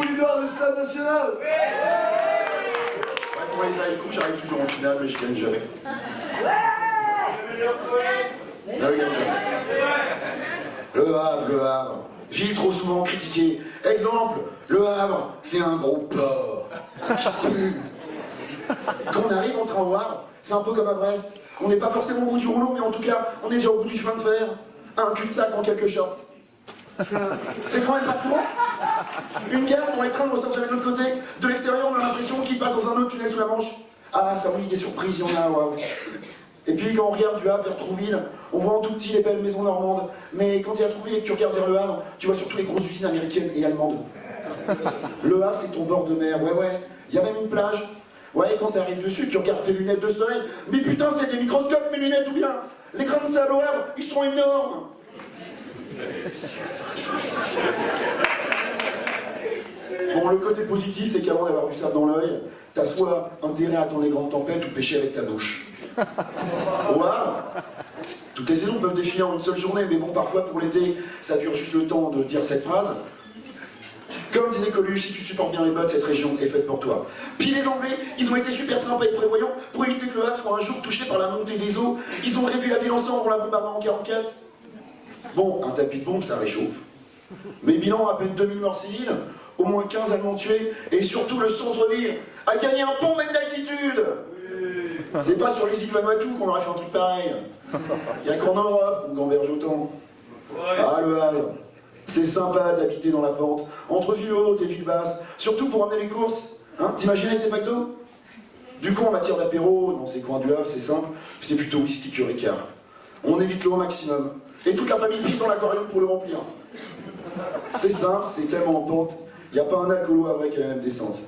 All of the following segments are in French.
leader du Stade National? Ouais, pour les haïkus, j'arrive toujours en finale, mais je gagne jamais. Je gagne jamais. Le Havre. Ville trop souvent critiquée. Exemple, le Havre, c'est un gros porc qui pue. Quand on arrive en train au Havre, c'est un peu comme à Brest. On n'est pas forcément au bout du rouleau, mais en tout cas, on est déjà au bout du chemin de fer. Un cul-de-sac en quelques shorts. C'est quand même pas courant. Une gare dont les trains ressortent jamais de l'autre côté. De l'extérieur, on a l'impression qu'ils passent dans un autre tunnel sous la Manche. Ah, ça oui, des surprises, il y en a, waouh. Et puis quand on regarde du Havre vers Trouville, on voit en tout petit les belles maisons normandes. Mais quand tu es à Trouville et que tu regardes vers le Havre, tu vois surtout les grosses usines américaines et allemandes. Le Havre, c'est ton bord de mer, ouais. Il y a même une plage. Ouais, et quand tu arrives dessus, tu regardes tes lunettes de soleil. Mais putain, c'est des microscopes, mes lunettes, ou bien les grains de sable au Havre, ils sont énormes. Bon, le côté positif, c'est qu'avant d'avoir du sable dans l'œil, t'as soit intérêt à attendre les grandes tempêtes ou pêcher avec ta bouche. Waouh! Toutes les saisons peuvent défiler en une seule journée, mais bon, parfois pour l'été, ça dure juste le temps de dire cette phrase. Comme disait Coluche, si tu supportes bien les bottes, cette région est faite pour toi. Puis les Anglais, ils ont été super sympas et prévoyants pour éviter que le Havre soit un jour touché par la montée des eaux. Ils ont réduit la ville ensemble en la bombardant en 44. Bon, un tapis de bombe, ça réchauffe. Mais bilan, à peine 2000 morts civils, au moins 15 Allemands tués, et surtout le centre-ville a gagné un bon mètre d'altitude. C'est pas sur les îles Vanuatu qu'on aurait fait un truc pareil. Il n'y a qu'en Europe qu'on gamberge autant. Ah, le Havre, c'est sympa d'habiter dans la pente, entre ville haute et ville basse, surtout pour amener les courses. Hein, t'imagines avec des packs d'eau? Du coup, en matière d'apéro, dans ces coins du Havre, c'est simple, c'est plutôt whisky que Ricard. On évite l'eau au maximum. Et toute la famille pisse dans l'aquarium pour le remplir. C'est simple, c'est tellement en pente, il n'y a pas un alcoolo à vrai qui a la même descente.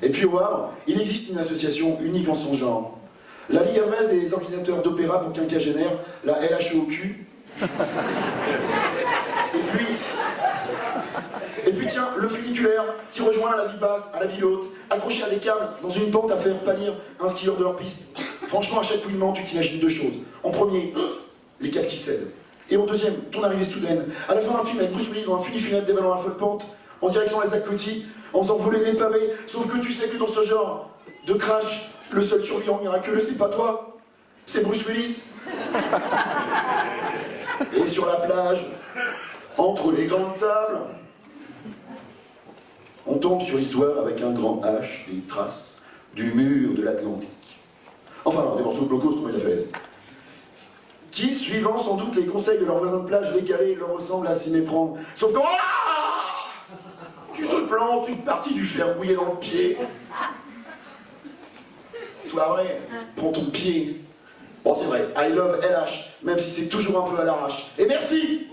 Et puis au Havre, il existe une association unique en son genre. La Ligue Havraise des organisateurs d'opéra pour quinquagénaires, la LHEOQ. Et puis tiens, le funiculaire qui rejoint la ville basse, à la ville haute, accroché à des câbles dans une pente à faire pâlir un skieur de hors-piste. Franchement, à chaque couinement, tu t'imagines deux choses. En premier, les câbles qui cèdent. Et en deuxième, ton arrivée soudaine. À la fin d'un film avec Bruce Willis dans un funifunèbre dévalant la folle pente, en direction des Coty, en faisant voler les pavés, sauf que tu sais que dans ce genre de crash, le seul survivant miraculeux, c'est pas toi, c'est Bruce Willis. Et sur la plage, entre les grains de sable, on tombe sur l'histoire avec un grand H, des traces du mur de l'Atlantique. Enfin, des morceaux de blocos tombés de la falaise. Qui, suivant sans doute les conseils de leurs voisins de plage décalés, leur ressemblent à s'y méprendre. Sauf que tu te plantes une partie du fer bouillé dans le pied. Sois vrai, prends ton pied. Bon, c'est vrai, I love LH, même si c'est toujours un peu à l'arrache. Et merci!